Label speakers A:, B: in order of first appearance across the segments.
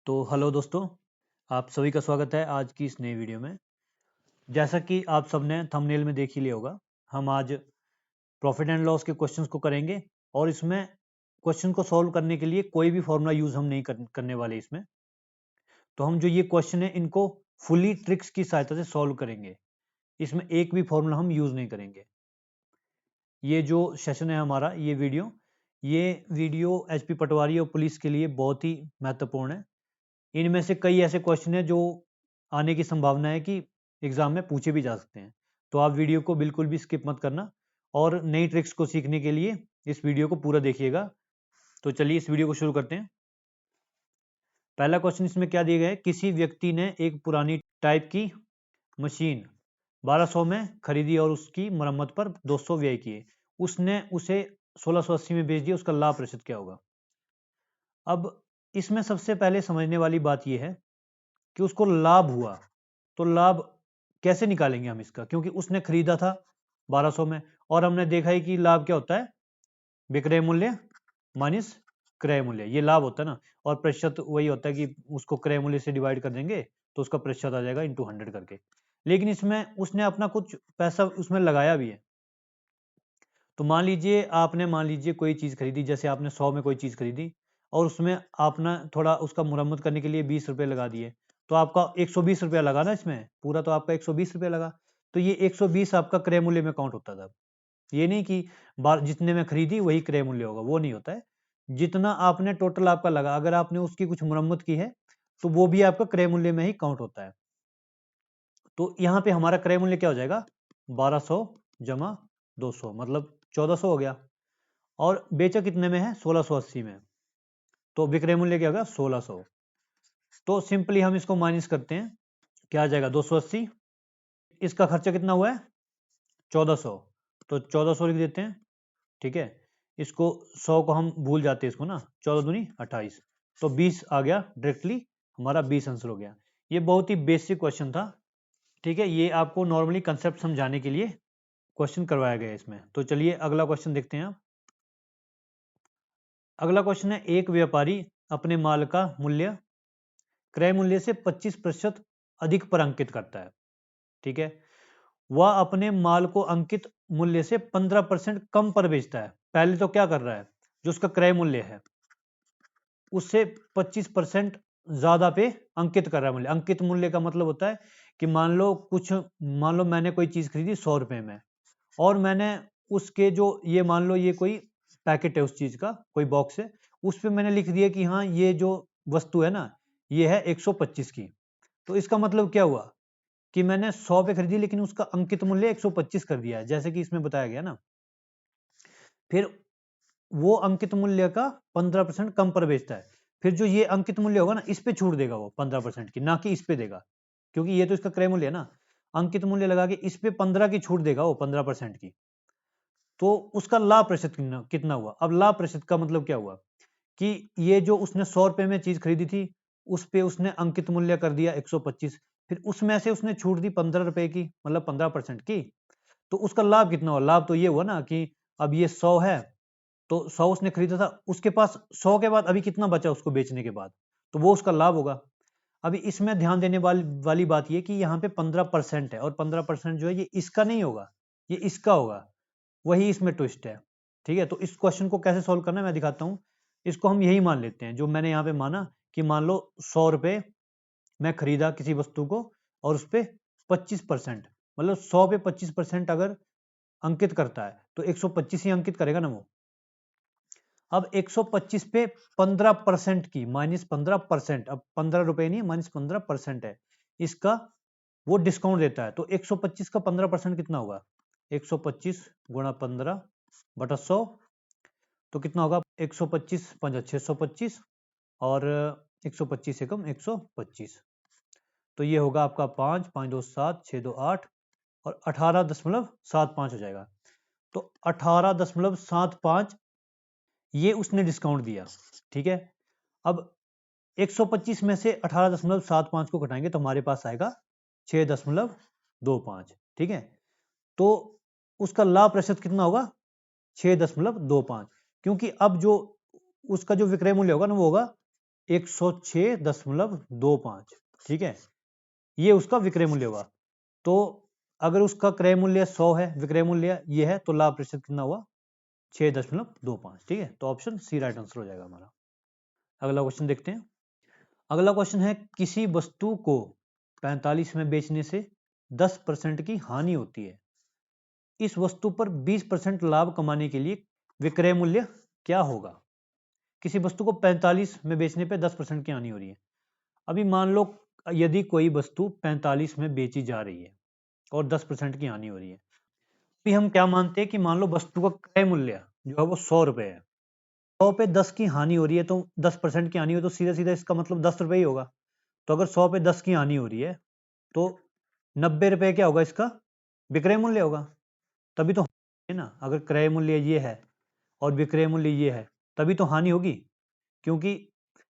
A: तो हेलो दोस्तों, आप सभी का स्वागत है आज की इस नई वीडियो में। जैसा कि आप सबने थंबनेल में देख ही लिया होगा, हम आज प्रॉफिट एंड लॉस के क्वेश्चंस को करेंगे और इसमें क्वेश्चन को सॉल्व करने के लिए कोई भी फॉर्मूला यूज़ हम नहीं करने वाले इसमें। तो हम जो ये क्वेश्चन है इनको फुली ट्रिक्स की सहायता से सॉल्व करेंगे। इसमें एक भी फॉर्मूला हम यूज़ नहीं करेंगे। ये जो सेशन है हमारा, ये वीडियो एचपी पटवारी और पुलिस के लिए बहुत ही महत्वपूर्ण है। इनमें से कई ऐसे क्वेश्चन हैं जो आने की संभावना है कि एग्जाम में पूछे भी जा सकते हैं। तो आप वीडियो को बिल्कुल भी स्किप मत करना और नई ट्रिक्स को सीखने के लिए इस वीडियो को पूरा देखिएगा। तो चलिए इस वीडियो को शुरू करते हैं। पहला क्वेश्चन इसमें क्या दिया गया है, किसी व्यक्ति ने एक पुरानी टाइप की मशीन 1200 में खरीदी और उसकी मरम्मत पर 200 व्यय किए। उसने उसे 1680 में बेच दिया, उसका लाभ प्रतिशत क्या होगा। अब इसमें सबसे पहले समझने वाली बात यह है कि उसको लाभ हुआ, तो लाभ कैसे निकालेंगे हम इसका, क्योंकि उसने खरीदा था 1200 में और हमने देखा है कि लाभ क्या होता है, विक्रय मूल्य माइनस क्रय मूल्य, ये लाभ होता है ना। और प्रतिशत वही होता है कि उसको क्रय मूल्य से डिवाइड कर देंगे तो उसका प्रतिशत आ जाएगा इंटू 100 करके। लेकिन इसमें उसने अपना कुछ पैसा उसमें लगाया भी है। तो मान लीजिए कोई चीज़ खरीदी, जैसे आपने 100 में कोई चीज़ खरीदी और उसमें आपने थोड़ा उसका मुरम्मत करने के लिए 20 रुपये लगा दिए, तो आपका 120 रुपया लगा ना, इसमें पूरा तो आपका 120 रुपया लगा। तो ये 120 आपका क्रय मूल्य में काउंट होता था। ये नहीं कि बार जितने में खरीदी वही क्रय मूल्य होगा, वो नहीं होता है। जितना आपने टोटल आपका लगा, अगर आपने उसकी कुछ मुरम्मत की है तो वो भी आपका क्रय मूल्य में ही काउंट होता है। तो यहाँ पे हमारा क्रय मूल्य क्या हो जाएगा, 1200 जमा 200 मतलब 1400 हो गया। और बेचा कितने में है, 1680 में, तो विक्रय मूल्य क्या होगा, 1600। तो सिंपली हम इसको माइनस करते हैं, क्या आ जाएगा 280। इसका खर्चा कितना हुआ है 1400, तो 1400 लिख देते हैं। ठीक है, इसको 100 को हम भूल जाते हैं इसको ना, 14 दूनी 28, तो 20 आ गया डायरेक्टली, हमारा 20 आंसर हो गया। ये बहुत ही बेसिक क्वेश्चन था। ठीक है, ये आपको नॉर्मली कंसेप्ट समझाने के लिए क्वेश्चन करवाया गया है इसमें। तो चलिए अगला क्वेश्चन देखते हैं आप। अगला क्वेश्चन है, एक व्यापारी अपने माल का मूल्य क्रय मूल्य से 25% अधिक पर अंकित करता है। ठीक है, वह अपने माल को अंकित मूल्य से 15% कम पर बेचता है। पहले तो क्या कर रहा है, जो उसका क्रय मूल्य है उससे 25% ज्यादा पे अंकित कर रहा है मूल्य। अंकित मूल्य का मतलब होता है कि मान लो मैंने कोई चीज खरीदी 100 रुपए में और मैंने उसके जो ये मान लो ये कोई पैकेट है उस चीज का, कोई बॉक्स है, उस पे मैंने लिख दिया कि हाँ ये जो वस्तु है ना ये है 125 की। तो इसका मतलब क्या हुआ कि मैंने 100 पे खरीदी लेकिन उसका अंकित मूल्य 125 कर दिया है, जैसे कि इसमें बताया गया ना। फिर वो अंकित मूल्य का 15% कम पर बेचता है। फिर जो ये अंकित मूल्य होगा ना, इस पे छूट देगा वो 15% की, ना कि इस पे देगा, क्योंकि ये तो इसका क्रय मूल्य है ना। अंकित मूल्य लगा के इस पे 15 की छूट देगा वो, 15% की। तो उसका लाभ प्रतिशत कितना हुआ। अब लाभ प्रतिशत का मतलब क्या हुआ कि ये जो उसने 100 रुपए में चीज खरीदी थी उस पे उसने अंकित मूल्य कर दिया 125, फिर उसमें से उसने छूट दी 15 रुपए की, मतलब 15% की। तो उसका लाभ कितना हुआ, लाभ तो ये हुआ ना कि अब ये 100 है, तो 100 उसने खरीदा था, उसके पास 100 के बाद अभी कितना बचा उसको बेचने के बाद, तो वो उसका लाभ होगा। अभी इसमें ध्यान देने वाली बात ये कि यहाँ पे 15% है और 15% जो है ये इसका नहीं होगा, ये इसका होगा। वही इसमें ट्विस्ट है। ठीक है, तो इस क्वेश्चन को कैसे सॉल्व करना है मैं दिखाता हूँ। इसको हम यही मान लेते हैं जो मैंने यहाँ पे माना कि मान लो 100 रुपए मैं खरीदा किसी वस्तु को और उस पे 25%, मतलब 100 पे 25% अगर अंकित करता है तो 125 ही अंकित करेगा ना वो। अब 125 पे 15% की माइनस 15%, अब 15 रुपए नहीं माइनस 15% है इसका, वो डिस्काउंट देता है। तो 125 का 15% कितना होगा, 125 गुणा 15 बटा 100, तो कितना होगा 125 5 625 और 125 से कम 125, तो ये होगा आपका 5 5 2 7 6 2 8 और 18.75 हो जाएगा। तो 18.75 ये उसने डिस्काउंट दिया। ठीक है, अब 125 में से 18.75 को घटाएंगे तो हमारे पास आएगा 6.25। ठीक है, तो उसका लाभ प्रतिशत कितना होगा 6.25, क्योंकि अब जो उसका जो विक्रय मूल्य होगा ना वो होगा 106.25, ठीक है, ये उसका विक्रय मूल्य हुआ। तो अगर उसका क्रय मूल्य 100 है, विक्रय मूल्य ये है, तो लाभ प्रतिशत कितना हुआ? 6.25, ठीक है। तो ऑप्शन सी राइट आंसर हो जाएगा हमारा। अगला क्वेश्चन देखते हैं। अगला क्वेश्चन है, किसी वस्तु को 45 में बेचने से 10% की हानि होती है, इस वस्तु पर 20% लाभ कमाने के लिए विक्रय मूल्य क्या होगा? किसी वस्तु को 45 में बेचने पे 10% की हानि हो रही है। अभी मान लो यदि कोई वस्तु 45 में बेची जा रही है और 10% की हानि हो रही है, अभी हम क्या मानते हैं कि मान लो वस्तु का क्रय मूल्य जो है वो 100 रुपए है, 100 पे 10 की हानि हो रही है, तो 10% की हानि हो तो सीधा सीधा इसका मतलब 10 रुपए ही होगा। तो अगर 100 पे 10 की हानि हो रही है तो 90 रुपए क्या होगा? इसका विक्रय मूल्य होगा। तभी तो है ना, अगर क्रय मूल्य ये है और विक्रय मूल्य ये है तभी तो हानि होगी, क्योंकि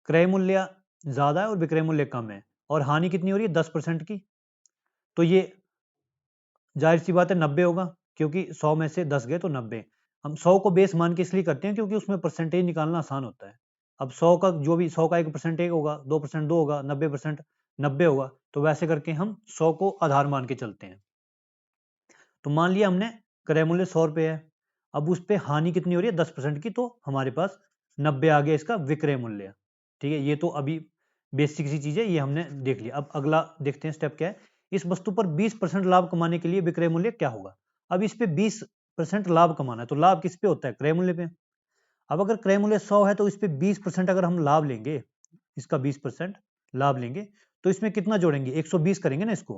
A: क्रय मूल्य ज्यादा है और विक्रय मूल्य कम है, और हानि कितनी हो रही है? 10% की। तो ये जाहिर सी बात है 90 होगा, क्योंकि 100 में से 10 गए तो 90। हम 100 को बेस मान के इसलिए करते हैं क्योंकि उसमें परसेंटेज निकालना आसान होता है। अब 100 का जो भी 100 का 1% 1 होगा, 2% 2 होगा, 90% 90 होगा, तो वैसे करके हम 100 को आधार मान के चलते हैं। तो मान लिया हमने क्रय मूल्य 100 रुपये है, अब उस पर हानि कितनी हो रही है? 10% की, तो हमारे पास 90 आ गया इसका विक्रय मूल्य, ठीक है। ये तो अभी बेसिक सी चीज है, ये हमने देख लिया। अब अगला देखते हैं स्टेप क्या है। इस वस्तु पर 20% लाभ कमाने के लिए विक्रय मूल्य क्या होगा? अब इस पे 20% लाभ कमाना है, तो लाभ किस पे होता है? क्रय मूल्य पे। अब अगर क्रय मूल्य 100 है तो इस पे 20% अगर हम लाभ लेंगे, इसका 20% लाभ लेंगे, तो इसमें कितना जोड़ेंगे? 120 करेंगे ना इसको,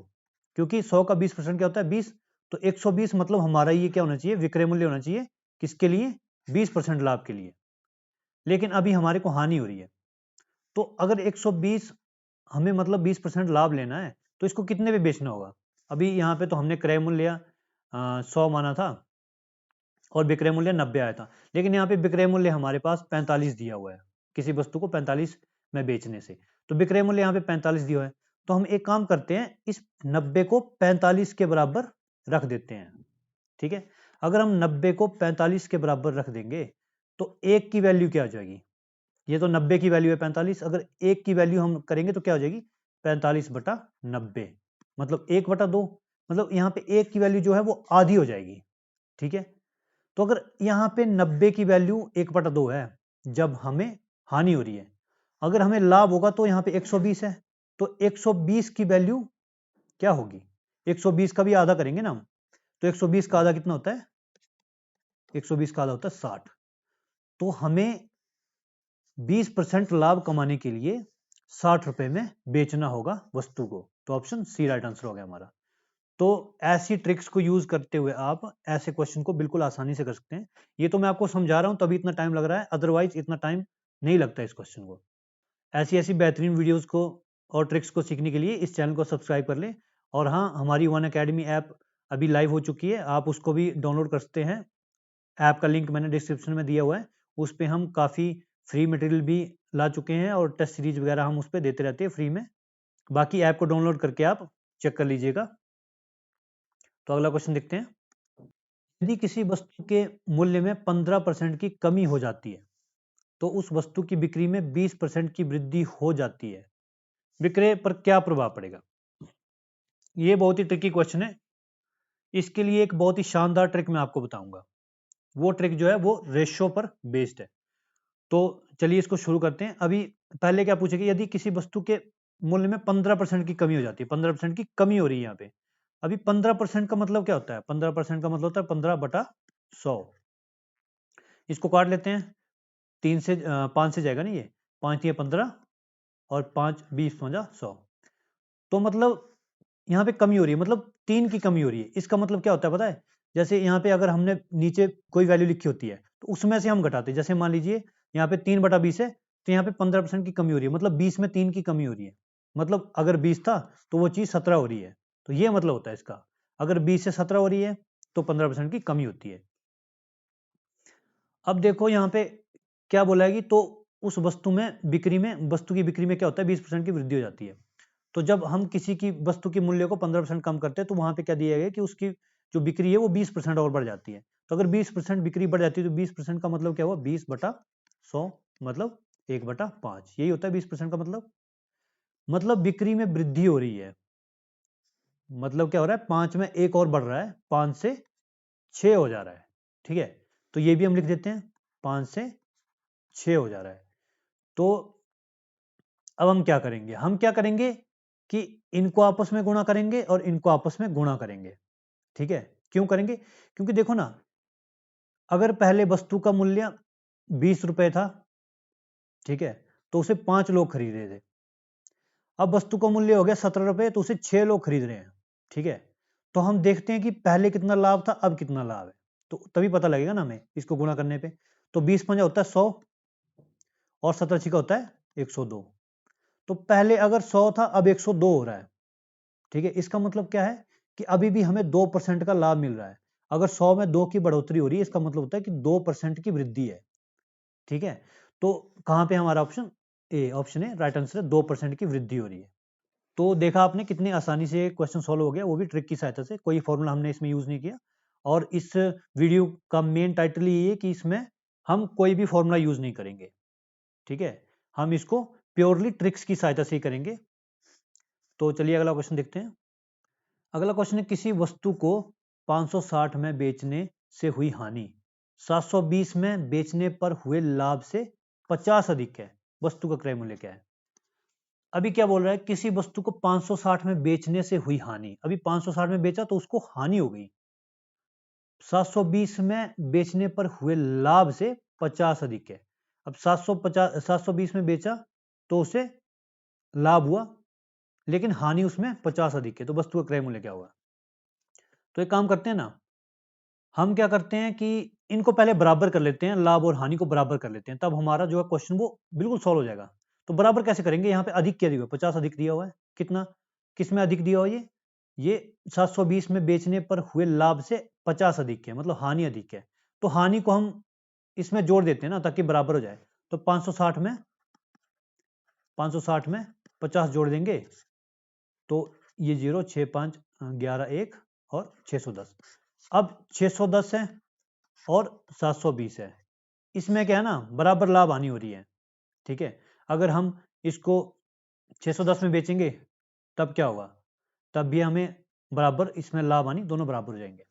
A: क्योंकि 100 का 20% क्या होता है? 20। तो 120 मतलब हमारा ये क्या होना चाहिए? विक्रय मूल्य होना चाहिए। किसके लिए? 20% लाभ के लिए। लेकिन अभी हमारे को हानि हो रही है, तो अगर 120 हमें मतलब 20% लाभ लेना है, तो इसको कितने पे बेचना होगा? अभी यहाँ पे तो हमने क्रय मूल्य 100 माना था और विक्रय मूल्य 90 आया था, लेकिन यहाँ पे विक्रय मूल्य हमारे पास 45 दिया हुआ है, किसी वस्तु को 45 में बेचने से, तो विक्रय मूल्य यहाँ पे 45 दिया हुआ है। तो हम एक काम करते हैं, इस 90 को 45 के बराबर रख देते हैं, ठीक है। अगर हम 90 को 45 के बराबर रख देंगे तो एक की वैल्यू क्या हो जाएगी? ये तो 90 की वैल्यू है 45, अगर एक की वैल्यू हम करेंगे तो क्या हो जाएगी? 45/90, मतलब 1/2, मतलब यहाँ पे एक की वैल्यू जो है वो आधी हो जाएगी, ठीक है। तो अगर यहाँ पे 90 की वैल्यू 1/2 है जब हमें हानि हो रही है, अगर हमें लाभ होगा तो यहाँ पे 120 है, तो 120 की वैल्यू क्या होगी? 120 का भी आधा करेंगे ना हम, तो 120 का आधा कितना होता है? 120 का आधा होता है 60। तो हमें 20% लाभ कमाने के लिए 60 रुपए में बेचना होगा वस्तु को, तो ऑप्शन सी राइट आंसर हो गया हमारा। तो ऐसी ट्रिक्स को यूज करते हुए आप ऐसे क्वेश्चन को बिल्कुल आसानी से कर सकते हैं। ये तो मैं आपको समझा रहा हूं तभी इतना टाइम लग रहा है, अदरवाइज इतना टाइम नहीं लगता इस क्वेश्चन को। ऐसी ऐसी बेहतरीन वीडियोस को और ट्रिक्स को सीखने के लिए इस चैनल को सब्सक्राइब कर लें। और हाँ, हमारी वन अकेडमी ऐप अभी लाइव हो चुकी है, आप उसको भी डाउनलोड कर सकते हैं। ऐप का लिंक मैंने डिस्क्रिप्शन में दिया हुआ है, उस पर हम काफ़ी फ्री मटेरियल भी ला चुके हैं और टेस्ट सीरीज वगैरह हम उस पर देते रहते हैं फ्री में। बाकी ऐप को डाउनलोड करके आप चेक कर लीजिएगा। तो अगला क्वेश्चन देखते हैं। यदि किसी वस्तु के मूल्य में 15% की कमी हो जाती है तो उस वस्तु की बिक्री में 20% की वृद्धि हो जाती है, विक्रय पर क्या प्रभाव पड़ेगा? ये बहुत ही ट्रिकी क्वेश्चन है। इसके लिए एक बहुत ही शानदार ट्रिक मैं आपको बताऊंगा। वो ट्रिक जो है वो रेशो पर बेस्ड है। तो चलिए इसको शुरू करते हैं। अभी पहले क्या पूछेगा? यदि किसी वस्तु के मूल्य में 15% की कमी हो जाती है, 15% की कमी हो रही है यहाँ पे। अभी 15% का मतलब क्या होता है? 15% का मतलब होता है 15/100। इसको काट लेते हैं, 5 से जाएगा नहीं, ये 5 या 15 और 5 20 100। तो मतलब यहाँ पे कमी हो रही है, मतलब 3 की कमी हो रही है। इसका मतलब क्या होता है पता है? जैसे यहाँ पे अगर हमने नीचे कोई वैल्यू लिखी होती है तो उसमें से हम घटाते हैं। जैसे मान लीजिए यहाँ पे 3/20 है, तो यहाँ पे 15% की कमी हो रही है, मतलब 20 में 3 की कमी हो रही है। मतलब अगर 20 था तो वो चीज 17 हो रही है, तो ये मतलब होता है इसका। अगर 20 से 17 हो रही है तो 15% की कमी होती है। अब देखो यहाँ पे क्या बोला है कि तो उस वस्तु में बिक्री में, वस्तु की बिक्री में क्या होता है? 20% की वृद्धि हो जाती है। तो जब हम किसी की वस्तु के मूल्य को 15% कम करते हैं तो वहां पे क्या दिया गया कि उसकी जो बिक्री है वो 20% और बढ़ जाती है। तो अगर 20% बिक्री बढ़ जाती है तो 20% का मतलब क्या हुआ? 20/100 मतलब 1/5, यही होता है 20% का मतलब बिक्री में वृद्धि हो रही है। मतलब क्या हो रहा है, 5 में एक और बढ़ रहा है, 5 से 6 हो जा रहा है। ठीक है, तो ये भी हम लिख देते हैं, 5 से 6 हो जा रहा है। तो अब हम क्या करेंगे, कि इनको आपस में गुणा करेंगे और इनको आपस में गुणा करेंगे। ठीक है, क्यों करेंगे, क्योंकि देखो ना, अगर पहले वस्तु का मूल्य 20 रुपए था, ठीक है, तो उसे 5 लोग खरीद रहे थे। अब वस्तु का मूल्य हो गया 17 रुपए, तो उसे 6 लोग खरीद रहे हैं। ठीक है, तो हम देखते हैं कि पहले कितना लाभ था, अब कितना लाभ है, तो तभी पता लगेगा ना हमें इसको गुणा करने पे। तो 20 पंजा होता है 100 और 17 छिका होता है 102। तो पहले अगर 100 था, अब 102 हो रहा है। ठीक है, इसका मतलब क्या है कि अभी भी हमें 2% का लाभ मिल रहा है। अगर 100 में 2 की बढ़ोतरी हो रही है, इसका मतलब होता है कि 2% की वृद्धि है। ठीक है, तो कहां पे हमारा ऑप्शन ए, ऑप्शन है राइट आंसर है, 2% की वृद्धि हो रही है। तो देखा आपने कितनी आसानी से क्वेश्चन सॉल्व हो गया, वो भी ट्रिक की सहायता से, कोई फॉर्मूला हमने इसमें यूज नहीं किया। और इस वीडियो का मेन टाइटल ये है कि इसमें हम कोई भी फॉर्मूला यूज नहीं करेंगे। ठीक है, हम इसको प्योरली ट्रिक्स की सहायता से ही करेंगे। तो चलिए अगला क्वेश्चन देखते हैं। अगला क्वेश्चन है, किसी वस्तु को 560 में बेचने से हुई हानि 720 में बेचने पर हुए लाभ से 50 अधिक है, वस्तु का क्रय मूल्य क्या है। अभी क्या बोल रहा है, किसी वस्तु को 560 में बेचने से हुई हानि, अभी 560 में बेचा तो उसको हानि हो गई, 720 में बेचने पर हुए लाभ से 50 अधिक है। अब 720 में बेचा तो उसे लाभ हुआ, लेकिन हानि उसमें 50 अधिक है, तो वस्तु का क्रय मूल्य क्या होगा। तो एक काम करते हैं ना, हम क्या करते हैं कि इनको पहले बराबर कर लेते हैं, लाभ और हानि को बराबर कर लेते हैं, तब हमारा जो है क्वेश्चन वो बिल्कुल सॉल्व हो जाएगा। तो बराबर कैसे करेंगे, यहाँ पे अधिक क्या दिया हुआ है, 50 अधिक दिया हुआ है, कितना, किसमें अधिक दिया हुआ है, ये 720 में बेचने पर हुए लाभ से 50 अधिक है, मतलब हानि अधिक है। तो हानि को हम इसमें जोड़ देते हैं ना, ताकि बराबर हो जाए। तो 560 में 50 जोड़ देंगे, तो ये 0 6 5 11 1 और 610। अब 610 है और 720 है, इसमें क्या है ना, बराबर लाभ हानि हो रही है। ठीक है, अगर हम इसको 610 में बेचेंगे तब क्या होगा, तब भी हमें बराबर, इसमें लाभ हानि दोनों बराबर हो जाएंगे।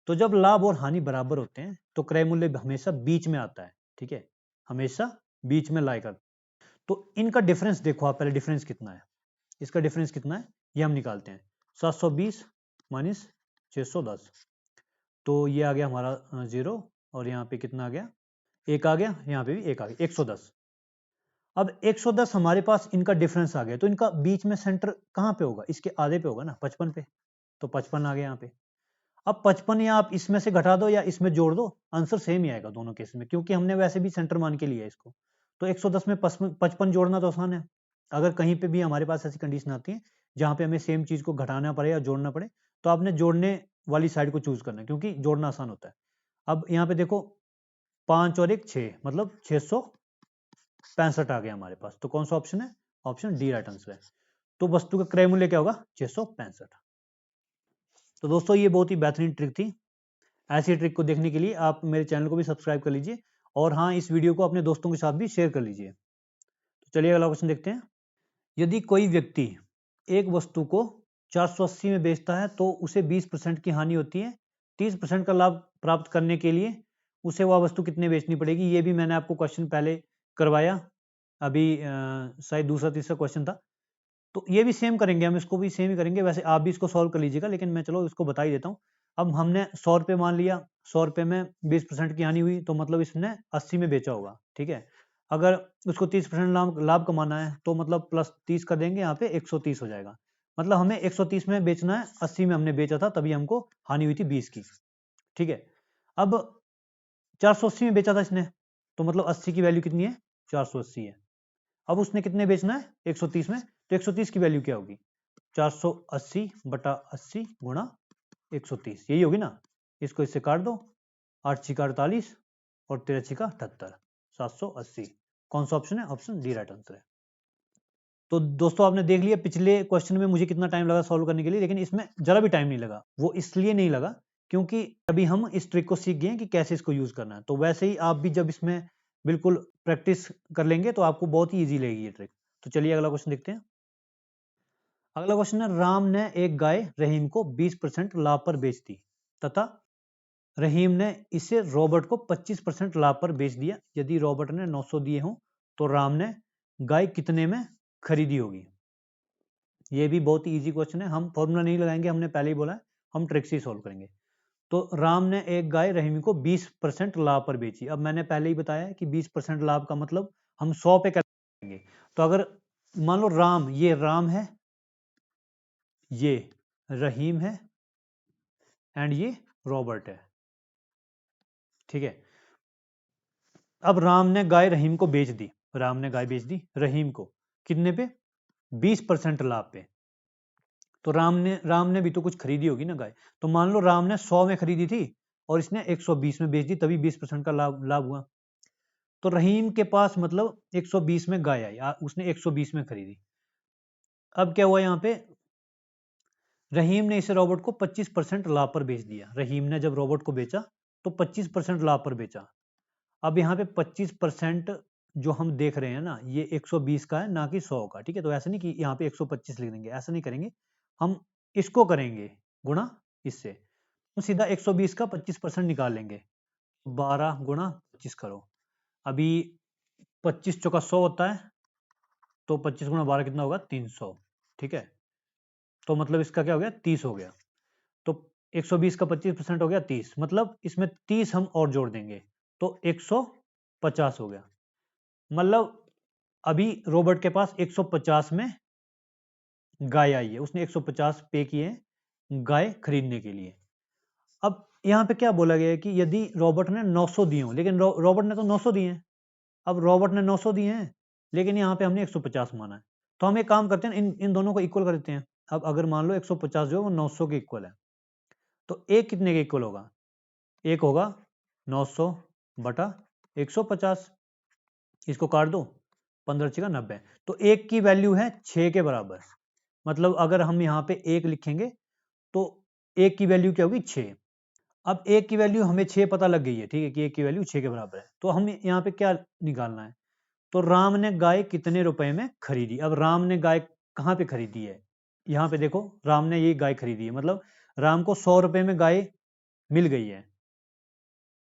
A: तो जब लाभ और हानि बराबर होते हैं तो क्रय मूल्य हमेशा बीच में आता है। ठीक है, हमेशा बीच में लाई करता है। तो इनका डिफरेंस देखो आप, पहले डिफरेंस कितना है, इसका डिफरेंस कितना है ये हम निकालते हैं। 720 माइनस 610, तो ये आ गया हमारा 0, और यहाँ पे कितना आ गया, एक आ गया, यहाँ पे भी एक आ गया, 110। अब 110 हमारे पास इनका डिफरेंस आ गया, तो इनका बीच में सेंटर कहाँ पे होगा, इसके आधे पे होगा ना, 55 पे। तो 55 आ गया यहाँ पे। अब 55 या आप इसमें से घटा दो या इसमें जोड़ दो, आंसर सेम ही आएगा दोनों केस में, क्योंकि हमने वैसे भी सेंटर मान के लिया है इसको। तो 110 में 55 जोड़ना तो आसान है। अगर कहीं पे भी हमारे पास ऐसी कंडीशन आती है जहाँ पे हमें सेम चीज को घटाना पड़े या जोड़ना पड़े, तो आपने जोड़ने वाली साइड को चूज करना है, क्योंकि जोड़ना आसान होता है। अब यहाँ पे देखो, 5 और 1 6, मतलब 665 आ गया हमारे पास। तो कौन सा ऑप्शन है, ऑप्शन डी राइट आंसर है। तो वस्तु का क्रय मूल्य क्या होगा, 665। तो दोस्तों ये बहुत ही बेहतरीन ट्रिक थी। ऐसी ट्रिक को देखने के लिए आप मेरे चैनल को भी सब्सक्राइब कर लीजिए, और हाँ, इस वीडियो को अपने दोस्तों के साथ भी शेयर कर लीजिए। तो चलिए अगला क्वेश्चन देखते हैं। यदि कोई व्यक्ति एक वस्तु को 480 में बेचता है तो उसे 20% की हानि होती है, 30% का लाभ प्राप्त करने के लिए उसे वह वस्तु कितने बेचनी पड़ेगी। ये भी मैंने आपको क्वेश्चन पहले करवाया, अभी शायद दूसरा तीसरा क्वेश्चन था। तो ये भी सेम करेंगे, हम इसको भी सेम ही करेंगे। वैसे आप भी इसको सॉल्व कर लीजिएगा, लेकिन मैं चलो इसको बता ही देता हूँ। अब हमने 100 रुपये मान लिया, 100 रुपये में 20% की हानि हुई, तो मतलब इसने 80 में बेचा होगा। ठीक है, अगर उसको 30% लाभ लाभ कमाना है, तो मतलब प्लस 30 कर देंगे, यहाँ पे 130 हो जाएगा। मतलब हमें 130 में बेचना है, 80 में हमने बेचा था, तभी हमको हानि हुई थी 20 की। ठीक है, अब 480 में बेचा था इसने, तो मतलब 80 की वैल्यू कितनी है, 480 है। अब उसने कितने बेचना है, 130 में, तो 130 की वैल्यू क्या होगी, 480 बटा 80 गुणा 130, यही होगी ना। इसको इससे काट दो, 8 छिका 48 और 13 छिका 78, 780। कौन सा ऑप्शन है, ऑप्शन डी राइट आंसर है। तो दोस्तों आपने देख लिया पिछले क्वेश्चन में मुझे कितना टाइम लगा सॉल्व करने के लिए, लेकिन इसमें जरा भी टाइम नहीं लगा। वो इसलिए नहीं लगा क्योंकि अभी हम इस ट्रिक को सीख गए हैं कि कैसे इसको यूज करना है। तो वैसे ही आप भी जब इसमें बिल्कुल प्रैक्टिस कर लेंगे तो आपको बहुत ही ईजी लगेगी ये ट्रिक। तो चलिए अगला क्वेश्चन देखते हैं। अगला क्वेश्चन है, राम ने एक गाय रहीम को 20% लाभ पर बेच दी तथा रहीम ने इसे रॉबर्ट को 25% लाभ पर बेच दिया। यदि रॉबर्ट ने 900 दिए हों तो राम ने गाय कितने में खरीदी होगी। ये भी बहुत ही इजी क्वेश्चन है, हम फॉर्मूला नहीं लगाएंगे, हमने पहले ही बोला है, हम ट्रिक से सॉल्व करेंगे। तो राम ने एक गाय रहीम को 20% लाभ पर बेची। अब मैंने पहले ही बताया कि 20% लाभ का मतलब हम 100 पे करेंगे। तो अगर मान लो राम, ये राम है, ये रहीम है एंड ये रॉबर्ट है, ठीक है। अब राम ने गाय रहीम को बेच दी, राम ने गाय बेच दी रहीम को कितने पे, 20% लाभ पे। तो राम ने भी तो कुछ खरीदी होगी ना गाय। तो मान लो राम ने 100 में खरीदी थी और इसने 120 में बेच दी, तभी 20% का लाभ हुआ। तो रहीम के पास मतलब 120 में गाय आई, उसने 120 में खरीदी। अब क्या हुआ यहाँ पे, रहीम ने इसे रॉबर्ट को 25% लाभ पर बेच दिया। रहीम ने जब रॉबर्ट को बेचा तो 25% लाभ पर बेचा। अब यहाँ पे 25% जो हम देख रहे हैं ना, ये 120 का है ना कि 100 का, ठीक है। तो ऐसा नहीं कि यहाँ पे 125 लिख देंगे, ऐसा नहीं करेंगे, हम इसको करेंगे गुणा इससे। तो सीधा 120 का 25% निकाल लेंगे, 12 गुणा 25 करो। अभी 25 चौका 100 होता है, तो 25 गुणा 12 कितना होगा, 300, ठीक है। तो मतलब इसका क्या हो गया, 30 हो गया। तो 120 का 25% हो गया 30, मतलब इसमें 30 हम और जोड़ देंगे तो 150 हो गया। मतलब अभी रॉबर्ट के पास 150 में गाय आई है, उसने 150 पे किए गाय खरीदने के लिए। अब यहाँ पे क्या बोला गया है कि यदि रॉबर्ट ने 900 दिए हो, लेकिन रॉबर्ट ने तो 900 दिए हैं। अब रॉबर्ट ने 900 दिए हैं लेकिन यहाँ पे हमने 150 माना है, तो हम एक काम करते हैं, इन दोनों को इक्वल कर देते हैं। अब अगर मान लो 150 जो है वो 900 के इक्वल है, तो एक कितने के इक्वल होगा, एक होगा 900 बटा 150, इसको काट दो, 15 छः 90। तो एक की वैल्यू है 6 के बराबर। मतलब अगर हम यहाँ पे एक लिखेंगे तो एक की वैल्यू क्या होगी, 6। अब एक की वैल्यू हमें 6 पता लग गई है, ठीक है, कि एक की वैल्यू 6 के बराबर है। तो हमें यहाँ पे क्या निकालना है, तो राम ने गाय कितने रुपए में खरीदी। अब राम ने गाय कहाँ पे खरीदी है, यहाँ पे देखो, राम ने ये गाय खरीदी है, मतलब राम को 100 रुपए में गाय मिल गई है।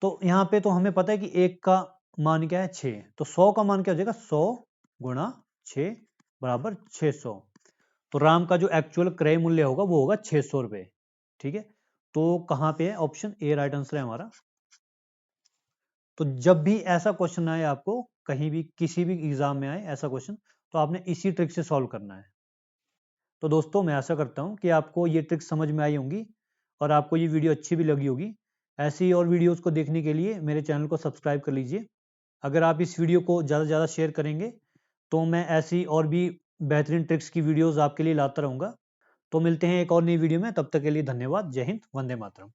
A: तो यहाँ पे तो हमें पता है कि एक का मान क्या है, 6, तो 100 का मान क्या हो जाएगा, 100 गुणा 6 बराबर 600। तो राम का जो एक्चुअल क्रय मूल्य होगा वो होगा 600 रुपए, ठीक है। तो कहाँ पे है, ऑप्शन ए राइट आंसर है हमारा। तो जब भी ऐसा क्वेश्चन आए आपको, कहीं भी किसी भी एग्जाम में आए ऐसा क्वेश्चन, तो आपने इसी ट्रिक से सॉल्व करना है। तो दोस्तों मैं आशा करता हूँ कि आपको ये ट्रिक समझ में आई होंगी और आपको ये वीडियो अच्छी भी लगी होगी। ऐसी और वीडियोस को देखने के लिए मेरे चैनल को सब्सक्राइब कर लीजिए। अगर आप इस वीडियो को ज़्यादा से ज़्यादा शेयर करेंगे तो मैं ऐसी और भी बेहतरीन ट्रिक्स की वीडियोस आपके लिए लाता रहूँगा। तो मिलते हैं एक और नई वीडियो में, तब तक के लिए धन्यवाद। जय हिंद, वंदे मातरम।